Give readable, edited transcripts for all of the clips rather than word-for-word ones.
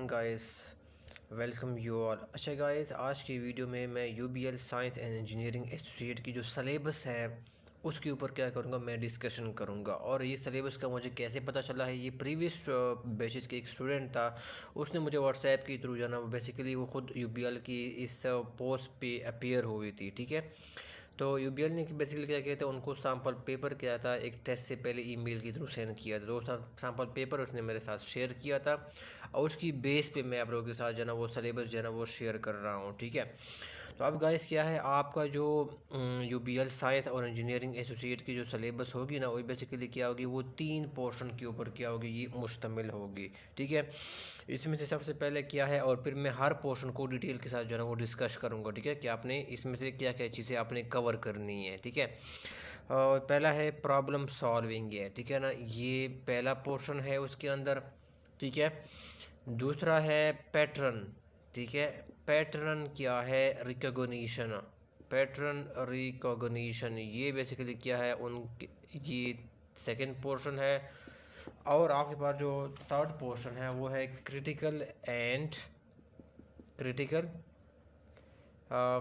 Everyone guys, welcome you all. अच्छा guys, आज की वीडियो में मैं UBL science and engineering associate की जो सलेबस है उसके ऊपर क्या करूँगा, मैं डिस्कशन करूँगा। और ये सलेबस का मुझे कैसे पता चला है, ये प्रीवियस बैचेस के एक स्टूडेंट था, उसने मुझे व्हाट्सएप के थ्रू जाना, बेसिकली वो खुद यूबीएल की इस पोस्ट पे अपीयर हुई थी। ठीक है, तो यूबीएल ने बेसिकली क्या किया था, उनको सैम्पल पेपर किया था, एक टेस्ट से पहले ईमेल के थ्रू सेंड किया था। तो सैम्पल पेपर उसने मेरे साथ शेयर किया था और उसकी बेस पे मैं आप लोगों के साथ जो है ना वो सलेबस जो है ना वो शेयर कर रहा हूँ। ठीक है, तो अब गाइस क्या है, आपका जो यूबीएल साइंस और इंजीनियरिंग एसोसिएट की जो सलेबस होगी ना, वो बेसिकली क्या होगी, वो 3 पोर्शन के ऊपर क्या होगी, ये मुश्तमिल होगी। ठीक है, इसमें से सबसे पहले क्या है, और फिर मैं हर पोर्शन को डिटेल के साथ जो है ना वो डिस्कस करूँगा। ठीक है, कि आपने इसमें से क्या क्या चीज़ें आपने कवर करनी है। ठीक है, और पहला है प्रॉब्लम सॉल्विंग है। ठीक है ना, ये पहला पोर्शन है उसके अंदर। ठीक है, दूसरा है पैटर्न। ठीक है, पैटर्न क्या है, रिकॉग्निशन। पैटर्न रिकॉग्निशन ये बेसिकली क्या है, उनके ये सेकंड पोर्शन है। और आपके पास जो थर्ड पोर्शन है वो है क्रिटिकल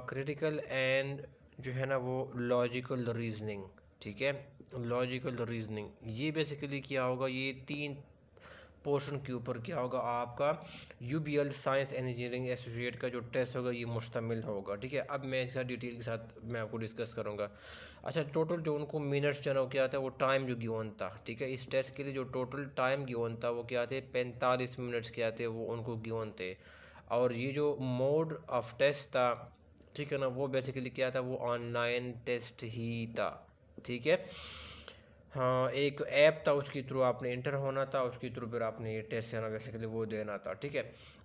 क्रिटिकल एंड जो है ना वो लॉजिकल रीजनिंग। ठीक है, लॉजिकल रीजनिंग ये बेसिकली क्या होगा, ये 3 पोर्शन के ऊपर क्या होगा आपका UBL science and engineering associate का जो टेस्ट होगा ये मुश्तमिल होगा। ठीक है, अब मैं इसका डिटेल के साथ मैं आपको डिस्कस करूँगा। अच्छा, टोटल जो उनको मिनट्स जो है ना वो क्या था, वो टाइम जो गिवन था। ठीक है, इस टेस्ट के लिए जो टोटल टाइम गिवन था वो क्या थे, 45 मिनट्स क्या थे, वो उनको गिवन थे। और ये जो मोड ऑफ टेस्ट था, ठीक है ना, वो बेसिकली क्या था, वो ऑनलाइन टेस्ट ही था। ठीक है, हाँ, एक ऐप था, उसके थ्रू आपने इंटर होना था, उसके थ्रू फिर आपने ये टेस्ट है ना बेसिकली वो देना था। ठीक है,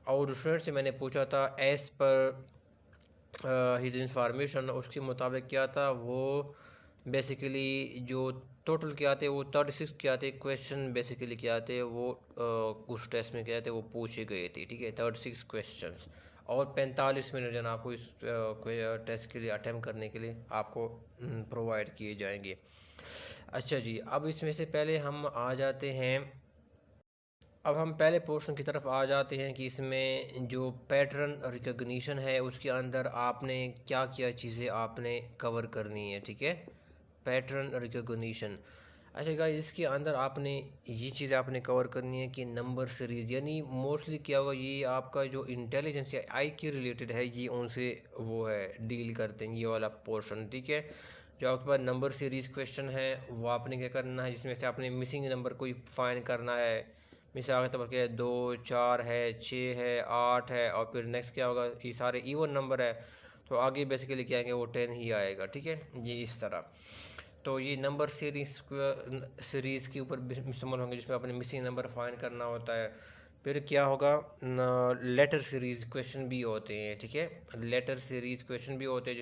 और स्टूडेंट से मैंने पूछा था एज पर हिज इंफॉर्मेशन, उसके मुताबिक क्या था, वो बेसिकली जो टोटल क्या थे वो 36 क्या थे क्वेश्चन बेसिकली क्या थे, वो कुछ टेस्ट में क्या थे वो पूछे गए थे। ठीक है, 36 क्वेश्चंस और 45 मिनट जो ना आपको इस टेस्ट के लिए अटैम्प्ट करने के लिए आपको प्रोवाइड किए जाएंगे। अच्छा जी, अब इसमें से पहले हम आ जाते हैं, अब हम पहले पोर्शन की तरफ आ जाते हैं कि इसमें जो पैटर्न रिकॉग्निशन है उसके अंदर आपने क्या क्या चीज़ें आपने कवर करनी है। ठीक है, पैटर्न रिकॉग्निशन। अच्छा गाइस, इसके अंदर आपने ये चीज़ आपने कवर करनी है कि नंबर सीरीज़, यानी मोस्टली क्या होगा, ये आपका जो इंटेलिजेंस या आई के रिलेटेड है ये उनसे वो है डील करते हैं, ये वाला पोर्शन। ठीक है, जो आपके पास नंबर सीरीज़ क्वेश्चन है वो आपने क्या करना है, जिसमें से आपने मिसिंग नंबर कोई फाइंड करना है। मिसाल के तौर पर 2 4 है, 6 है, 8 है, और फिर नेक्स्ट क्या होगा, ये सारे इवन नंबर है, तो आगे बेसिकली क्या आएंगे, वो 10 ही आएगा। ठीक है, ये इस तरह। तो ये नंबर सीरीज़ के ऊपर इस्तेमाल होंगे, जिसमें अपने मिसिंग नंबर फाइंड करना होता है। फिर क्या होगा, लेटर सीरीज़ क्वेश्चन भी होते हैं। ठीक है, लेटर सीरीज़ क्वेश्चन भी होते हैं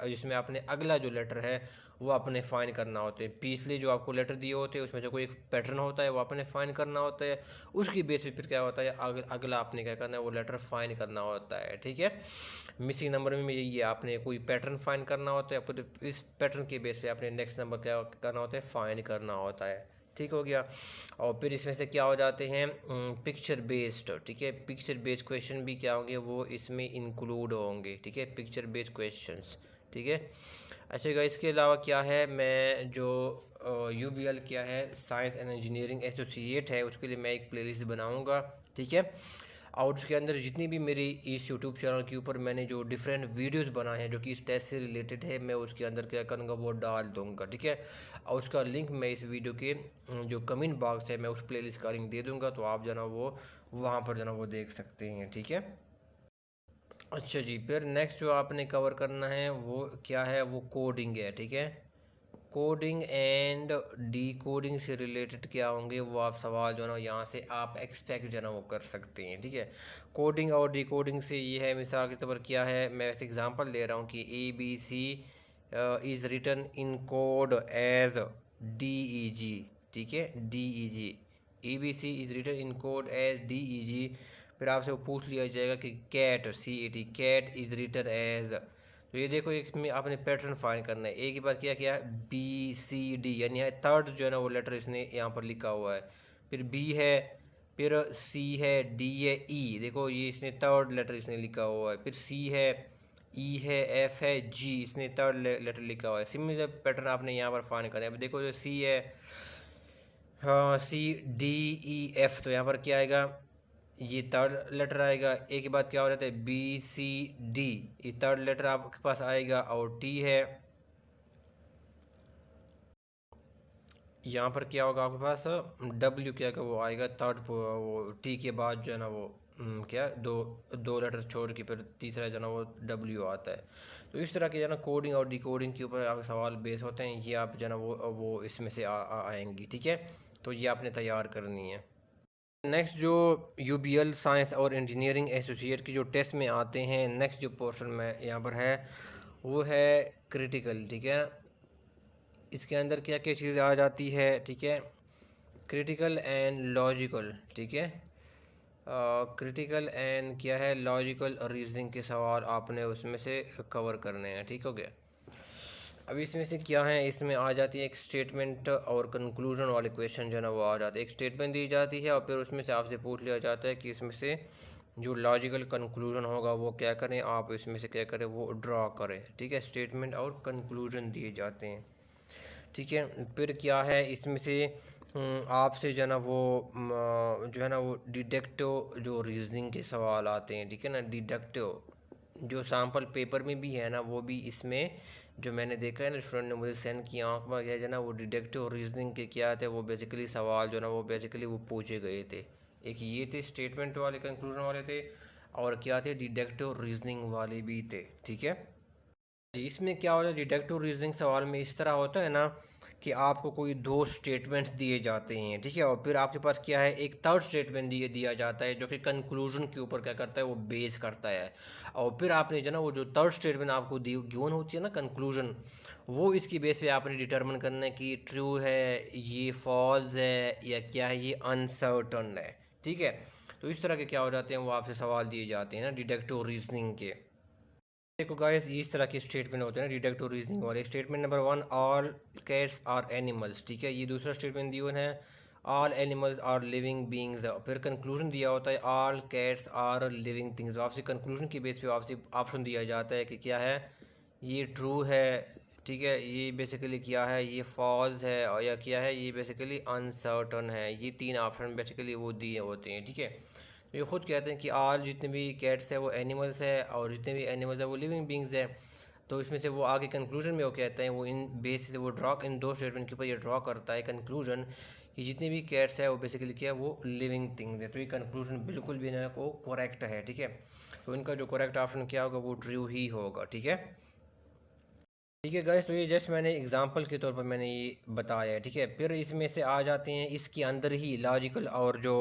जिसमें आपने अगला जो लेटर है वो आपने फाइंड करना होता है। पिछले जो आपको लेटर दिए होते हैं उसमें से कोई एक पैटर्न होता है वो आपने फाइंड करना होता है, उसकी बेस पे फिर क्या होता है, अगला आपने क्या करना है, वो लेटर फाइंड करना होता है। ठीक है, मिसिंग नंबर में यही है, आपने कोई पैटर्न फाइंड करना होता है, फिर इस पैटर्न के बेस पे आपने नेक्स्ट नंबर क्या करना होता है, फाइंड करना होता है। ठीक हो गया, और फिर इसमें से क्या हो जाते हैं, पिक्चर बेस्ड। ठीक है, पिक्चर बेस्ड क्वेश्चन भी क्या होंगे, वो इसमें इंक्लूड होंगे। ठीक है, पिक्चर बेस्ड क्वेश्चंस। ठीक है, अच्छा गाइस, इसके अलावा क्या है, मैं जो यूबीएल क्या है साइंस एंड इंजीनियरिंग एसोसिएट है उसके लिए मैं एक प्लेलिस्ट बनाऊंगा। ठीक है, और उसके अंदर जितनी भी मेरी इस यूट्यूब चैनल के ऊपर मैंने जो डिफरेंट वीडियोस बनाए हैं जो कि इस टेस्ट से रिलेटेड है, मैं उसके अंदर क्या करूँगा, वो डाल दूँगा। ठीक है, और उसका लिंक मैं इस वीडियो के जो कमेंट बॉक्स है मैं उस प्लेलिस्ट का लिंक दे दूँगा, तो आप जो ना वो वहाँ पर जो ना वो देख सकते हैं। ठीक है, अच्छा जी, फिर नेक्स्ट जो आपने कवर करना है वो क्या है, वो कोडिंग है। ठीक है, कोडिंग एंड डी कोडिंग से रिलेटेड क्या होंगे, वो आप सवाल जो है ना यहाँ से आप एक्सपेक्ट जो है ना वो कर सकते हैं। ठीक है, कोडिंग और डी कोडिंग से ये है, मिसाल के तौर पर क्या है, मैं वैसे एग्जांपल दे रहा हूँ कि ABC is written in code as DEG। ठीक है, DEG, ABC is written in code as DEG। फिर आपसे वो पूछ लिया जाएगा कि कैट इज़ रिटन एज, तो ये देखो इसमें आपने पैटर्न फाइंड करना है। एक ही बार क्या किया, BCD, यानी है थर्ड जो है ना वो लेटर इसने यहाँ पर लिखा हुआ है। फिर B है, फिर सी है, डी है, ई, देखो ये इसने थर्ड लेटर इसने लिखा हुआ है, फिर सी है, ई है, एफ है, जी, इसने थर्ड लेटर लिखा हुआ है। सिमिलर पैटर्न आपने यहाँ पर फाइंड करना है। अब देखो जो सी है, हाँ, सी, डी, ई, एफ, तो यहाँ पर क्या आएगा, ये थर्ड लेटर आएगा। एक के बाद क्या हो जाता है, बी, सी, डी, ये थर्ड लेटर आपके पास आएगा। और टी है, यहाँ पर क्या होगा आपके पास, डब्ल्यू क्या का वो आएगा थर्ड, वो टी के बाद जो है ना वो क्या, दो दो लेटर छोड़ के फिर तीसरा जो है ना वो डब्ल्यू आता है। तो इस तरह के जो है ना कोडिंग और डिकोडिंग के ऊपर आपके सवाल बेस होते हैं। ये आप जो है ना वो इसमें से आएंगी, ठीक है। तो ये आपने तैयार करनी है। नेक्स्ट जो यूबीएल साइंस और इंजीनियरिंग एसोसिएट की जो टेस्ट में आते हैं, नेक्स्ट जो पोर्शन में यहाँ पर है वो है क्रिटिकल, ठीक है। इसके अंदर क्या क्या चीज़ें आ जाती है, ठीक है। क्रिटिकल एंड लॉजिकल, ठीक है। क्रिटिकल एंड क्या है, लॉजिकल रीजनिंग के सवाल आपने उसमें से कवर करने हैं, ठीक हो गया। अब इसमें से क्या है, इसमें आ जाती है एक स्टेटमेंट और कंक्लूजन वाले क्वेश्चन जो है ना वो आ जाते हैं। एक स्टेटमेंट दी जाती है और फिर उसमें से आपसे पूछ लिया जाता है कि इसमें से जो लॉजिकल कंक्लूजन होगा वो क्या करें, आप इसमें से क्या करें, वो ड्रा करें, ठीक है। स्टेटमेंट और कंक्लूजन दिए जाते हैं, ठीक है। फिर क्या है इसमें से आपसे जो है ना वो जो है ना वो डिडक्टिव जो रीजनिंग के सवाल आते हैं, ठीक है ना। डिडक्टिव जो सैम्पल पेपर में भी है ना, वो भी इसमें जो मैंने देखा है ना, स्टूडेंट ने मुझे सेंड किया आँख में, क्या है ना, वो डिडक्टिव रीजनिंग के क्या थे, वो बेसिकली सवाल जो ना वो बेसिकली वो पूछे गए थे। एक ये थे स्टेटमेंट वाले, कंक्लूजन वाले थे, और क्या थे, डिडक्टिव रीजनिंग वाले भी थे, ठीक है। इसमें क्या होता है, डिडक्टिव रीजनिंग सवाल में इस तरह होता है ना कि आपको कोई दो स्टेटमेंट्स दिए जाते हैं, ठीक है। और फिर आपके पास क्या है, एक थर्ड स्टेटमेंट दिया जाता है जो कि कंक्लूजन के ऊपर क्या करता है, वो बेस करता है। और फिर आपने जो ना वो जो थर्ड स्टेटमेंट आपको गिवन होती है ना, कंक्लूजन, वो इसकी बेस पे आपने डिटरमिन करना है कि ट्रू है, ये फॉल्स है, या क्या है, ये अनसर्टन है, ठीक है। तो इस तरह के क्या हो जाते हैं, वो आपसे सवाल दिए जाते हैं ना डिडक्टिव रीजनिंग के। देखो गाइस, इस तरह के स्टेटमेंट होते हैं ना डिडक्टिव रीजनिंग वाले। Statement number 1, all cats are animals, ठीक है। ये दूसरा स्टेटमेंट दिया है, all animals are living beings. फिर कंक्लूजन दिया होता है, all cats are living things. आपसे कंक्लूजन की बेस पे आपसे ऑप्शन दिया जाता है कि क्या है, ये ट्रू है, ठीक है, ये बेसिकली क्या है, ये फॉल्स है, और या क्या है, ये बेसिकली अनसर्टन है। ये तीन ऑप्शन बेसिकली वो दिए होते हैं, ठीक है। तो ये खुद कहते हैं कि ऑल जितने भी कैट्स है वो एनिमल्स है, और जितने भी एनिमल्स है वो लिविंग बींग्स है। तो इसमें से वो आगे कंक्लूजन में वो कहते हैं, वो इन बेस से वो ड्रॉ, इन दो स्टेटमेंट के ऊपर ये ड्रॉ करता है कंक्लूजन कि जितने भी कैट्स है वो बेसिकली क्या है, वो लिविंग थिंग्स है। तो ये कंक्लूजन बिल्कुल भी ना को करेक्ट है, ठीक है। तो इनका जो करेक्ट ऑप्शन क्या होगा, वो ट्रू ही होगा, ठीक है। ठीक है गाइस, तो ये जस्ट मैंने एग्जांपल के तौर पर मैंने ये बताया है, ठीक है। फिर इसमें से आ जाते हैं इसके अंदर ही लॉजिकल और जो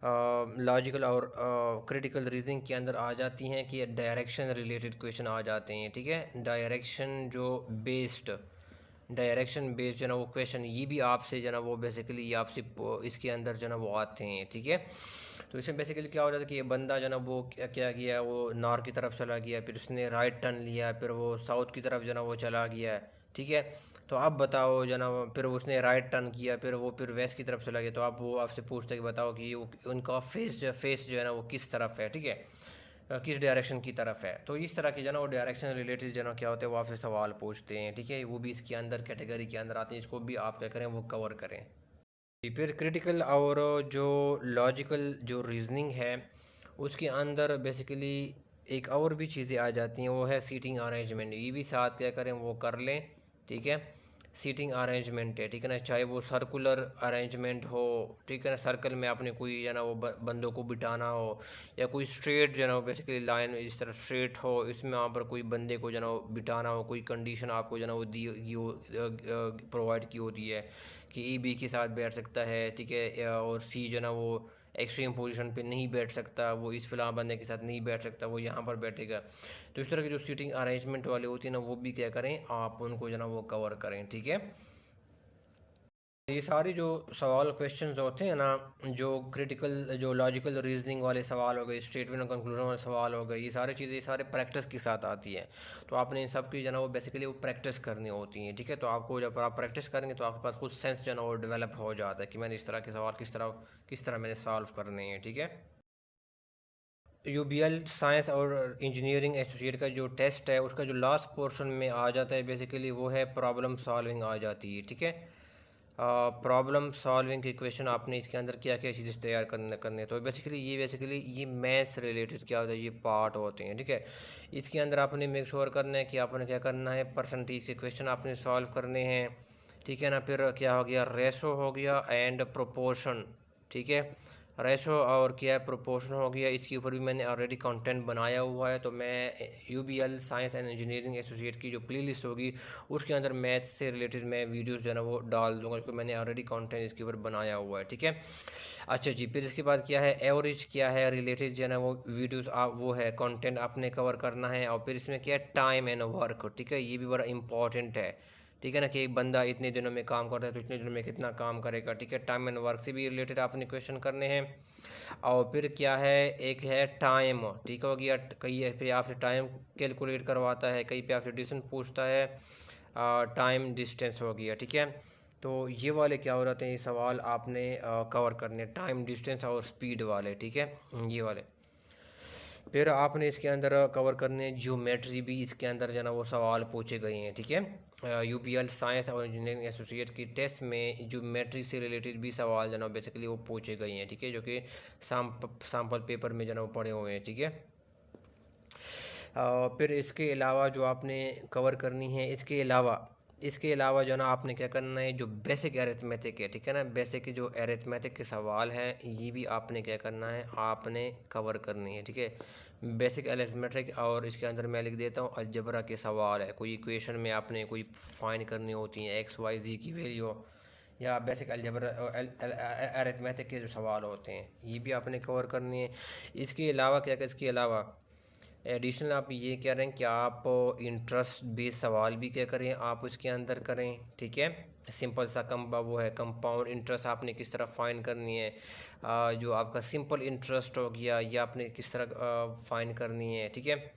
लॉजिकल और क्रिटिकल रीजनिंग के अंदर आ जाती हैं कि डायरेक्शन रिलेटेड क्वेश्चन आ जाते हैं, ठीक है। डायरेक्शन बेस्ड जो ना वो क्वेश्चन, ये भी आपसे जो ना वो बेसिकली ये आपसे इसके अंदर जो ना वो आते हैं, ठीक है। तो इसमें बेसिकली क्या हो जाता है कि ये बंदा जो ना वो क्या क्या किया, वो नॉर्थ की तरफ चला गया, फिर उसने राइट टर्न लिया, फिर वो साउथ की तरफ जो ना वो चला गया, ठीक है। तो आप बताओ जो ना फिर उसने राइट टर्न किया, फिर वो फिर वेस्ट की तरफ चला गया, तो आप वो आपसे पूछते कि बताओ कि उनका फेस जो है ना वो किस तरफ है, ठीक है, किस डायरेक्शन की तरफ है। तो इस तरह के जो ना वो डायरेक्शन रिलेटेड जो ना क्या होते हैं, वो आपसे सवाल पूछते हैं, ठीक है। वो भी इसके अंदर कैटेगरी के अंदर आते हैं, इसको भी आप क्या करें, वो कवर करें। फिर क्रिटिकल और जो लॉजिकल जो रीजनिंग है, उसके अंदर बेसिकली एक और भी चीज़ें आ जाती हैं, वो है सीटिंग अरेंजमेंट। ये भी साथ क्या करें, वो कर लें, ठीक है। सीटिंग अरेंजमेंट है, ठीक है ना, चाहे वो सर्कुलर अरेंजमेंट हो, ठीक है ना, सर्कल में आपने कोई जो ना वो बंदों को बिठाना हो, या कोई स्ट्रेट जो ना वो बेसिकली लाइन इस तरह स्ट्रेट हो, इसमें वहाँ पर कोई बंदे को जो ना वो बिठाना हो, कोई कंडीशन आपको जो ना वो दी प्रोवाइड की होती है कि ई बी के साथ बैठ सकता है, ठीक है, और सी जो ना वो एक्सट्रीम पोजीशन पे नहीं बैठ सकता, वो इस फिलहाल बंदे के साथ नहीं बैठ सकता, वो यहाँ पर बैठेगा। तो इस तरह की जो सीटिंग अरेंजमेंट वाले होती है ना, वो भी क्या करें, आप उनको जो ना वो कवर करें, ठीक है। ये सारे जो सवाल क्वेश्चंस होते हैं ना, जो क्रिटिकल जो लॉजिकल रीजनिंग वाले सवाल हो गए, स्टेटमेंट और कंक्लूजन वाले सवाल हो गए, ये सारी चीज़ें, ये सारे प्रैक्टिस के साथ आती हैं। तो आपने इन सब की जो है ना वो बेसिकली वो प्रैक्टिस करनी होती हैं, ठीक है। तो आपको जब आप प्रैक्टिस करेंगे तो आपके पास खुद सेंस जो है ना वो डेवलप हो जाता है कि मैंने इस तरह के सवाल किस तरह मैंने सॉल्व करने हैं, ठीक है। यूबीएल साइंस और इंजीनियरिंग एसोसिएट का जो टेस्ट है उसका जो लास्ट पोर्शन में आ जाता है बेसिकली वो है प्रॉब्लम सॉल्विंग आ जाती है, ठीक है। प्रॉब्लम सॉल्विंग की क्वेश्चन आपने इसके अंदर क्या क्या चीज़ें तैयार करने तो बेसिकली ये मैथ्स रिलेटेड क्या होता है, ये पार्ट होते हैं, ठीक है। इसके अंदर आपने मेक श्योर करना है कि आपने क्या करना है, परसेंटेज के क्वेश्चन आपने सॉल्व करने हैं, ठीक है ना। फिर क्या हो गया, रेशो हो गया एंड प्रोपोर्शन, ठीक है। रेशो और क्या है, प्रोपोर्शन हो गया। इसके ऊपर भी मैंने ऑलरेडी कंटेंट बनाया हुआ है, तो मैं UBL science and engineering associate की जो प्लेलिस्ट होगी उसके अंदर मैथ्स से रिलेटेड मैं वीडियोस जो है ना वो डाल दूंगा, क्योंकि मैंने ऑलरेडी कंटेंट इसके ऊपर बनाया हुआ है, ठीक है। अच्छा जी, फिर इसके बाद क्या है, एवरेज क्या है रिलेटेड जो है ना वो वीडियोस आप वो है कंटेंट आपने कवर करना है। और फिर इसमें क्या है, टाइम एंड वर्क, ठीक है, ये भी बड़ा इंपॉर्टेंट है, ठीक है ना, कि एक बंदा इतने दिनों में काम करता है तो इतने दिनों में कितना काम करेगा, ठीक है। टाइम एंड वर्क से भी रिलेटेड आपने क्वेश्चन करने हैं। और फिर क्या है, एक है टाइम, ठीक हो गया, कहीं पे आपसे टाइम कैलकुलेट करवाता है, कहीं पे आपसे डिस्टेंस पूछता है, टाइम डिस्टेंस हो गया, ठीक है। तो ये वाले क्या हो जाते हैं, ये सवाल आपने कवर करने, टाइम डिस्टेंस और स्पीड वाले, ठीक है, ये वाले। फिर आपने इसके अंदर कवर करने ज्योमेट्री भी इसके अंदर जो है ना वो सवाल पूछे गए हैं, ठीक है। यूपीएल साइंस और इंजीनियरिंग एसोसिएट की टेस्ट में ज्योमेट्री से रिलेटेड भी सवाल जो है ना बेसिकली वो पूछे गए हैं, ठीक है, जो कि सैम्पल पेपर में जो है ना वो पड़े हुए हैं, ठीक है। फिर इसके अलावा जो आपने कवर करनी है, इसके अलावा जो है ना आपने क्या करना है, जो बेसिक अरिथमेटिक है, ठीक है ना, बेसिक जो अरिथमेटिक के सवाल हैं ये भी आपने क्या करना है, आपने कवर करनी है, ठीक है। बेसिक अरिथमेटिक और इसके अंदर मैं लिख देता हूँ अलजेब्रा के सवाल है, कोई इक्वेशन में आपने कोई फाइंड करनी होती है एक्स वाई जी की वैल्यू, या बेसिक अलजेब्रा अरिथमेटिक के जो सवाल होते हैं ये भी आपने कवर करनी है। इसके अलावा क्या क्या, इसके अलावा एडिशनल आप ये कह रहे हैं कि आप इंटरेस्ट बेस्ड सवाल भी क्या करें, आप उसके अंदर करें, ठीक है। सिंपल सा वो है कंपाउंड इंटरेस्ट आपने किस तरह फाइंड करनी है, जो आपका सिंपल इंटरेस्ट हो गया ये आपने किस तरह फाइंड करनी है, ठीक है।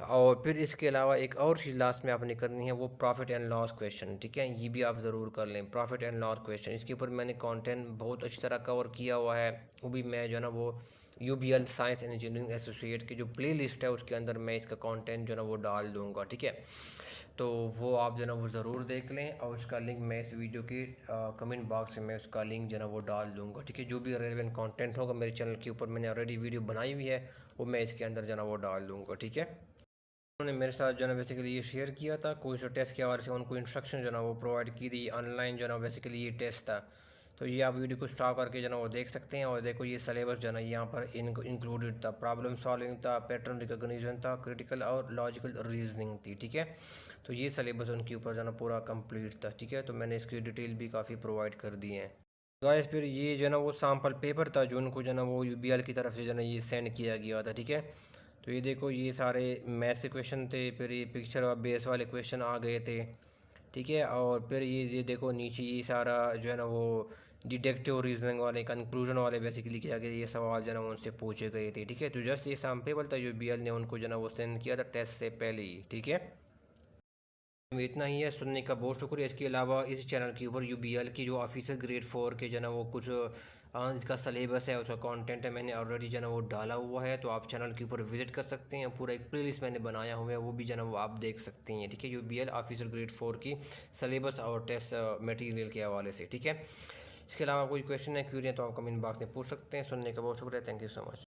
और फिर इसके अलावा एक और चीज़ लास्ट में आपने करनी है, वो प्रॉफिट एंड लॉस क्वेश्चन, ठीक है, ये भी आप ज़रूर कर लें, प्रॉफिट एंड लॉस क्वेश्चन। इसके ऊपर मैंने कंटेंट बहुत अच्छी तरह कवर किया हुआ है, वो भी मैं जो है ना वो UBL science and engineering associate की जो प्लेलिस्ट है उसके अंदर मैं इसका कंटेंट जो है ना वो डाल दूँगा, ठीक है। तो वो आप जो है ना वो ज़रूर देख लें, और उसका लिंक मैं इस वीडियो के कमेंट बॉक्स में उसका लिंक जो है ना वो डाल दूँगा, ठीक है। जो भी रेलेवेंट कंटेंट होगा मेरे चैनल के ऊपर मैंने ऑलरेडी वीडियो बनाई हुई है, वो मैं इसके अंदर जो है ना वो डाल दूँगा, ठीक है। उन्होंने मेरे साथ जो है ना बेसिकली ये शेयर किया था, कोई जो टेस्ट के हवाले से उनको इंस्ट्रक्शन जो है ना वो प्रोवाइड की थी ऑनलाइन, जो है ना बेसिकली ये टेस्ट था। तो ये आप वीडियो को स्टॉप करके जो है ना वो देख सकते हैं। और देखो ये सिलेबस जो है ना यहाँ पर इंक्लूडेड था, प्रॉब्लम सॉल्विंग था, पैटर्न रिकॉग्निशन था, क्रिटिकल और लॉजिकल रीजनिंग थी, ठीक है। तो ये सिलेबस उनके ऊपर जो है ना पूरा कंप्लीट था, ठीक है। तो मैंने इसकी डिटेल भी काफ़ी प्रोवाइड कर दी है गाइस। फिर ये जो है ना वो सैम्पल पेपर था जो उनको जो है ना वो यूबीएल की तरफ से जो है ना ये सेंड किया गया था, ठीक है। तो ये देखो ये सारे मैथ्स के क्वेश्चन थे, फिर ये पिक्चर और बेस वाले क्वेश्चन आ गए थे, ठीक है। और फिर ये देखो नीचे ये सारा जो है ना वो डिडक्टिव रीजनिंग वाले कंक्लूजन वाले बेसिकली क्या गया, ये सवाल जो है ना उनसे पूछे गए थे, ठीक है। तो जस्ट ये सैम्पल था जो बीएल ने उनको जो है ना वो सेंड किया था टेस्ट से पहले ही, ठीक है। इतना ही है, सुनने का बहुत शुक्रिया। इसके अलावा इस चैनल के ऊपर यूबीएल की जो ऑफिसर ग्रेड 4 के जो है ना वो कुछ इसका सलेबस है, उसका कंटेंट है, मैंने ऑलरेडी जो है ना वो डाला हुआ है, तो आप चैनल के ऊपर विजिट कर सकते हैं। पूरा एक प्लेलिस्ट मैंने बनाया हुआ है, वो भी जो है ना वो आप देख सकते हैं, ठीक है। यूबीएल ऑफिसर ग्रेड 4 की सलेबस और टेस्ट मटेरियल के हवाले से, ठीक है। इसके अलावा कोई क्वेश्चन है, क्यूरी है, तो आप कमेंट बॉक्स में पूछ सकते हैं। सुनने का बहुत शुक्रिया, थैंक यू सो मच।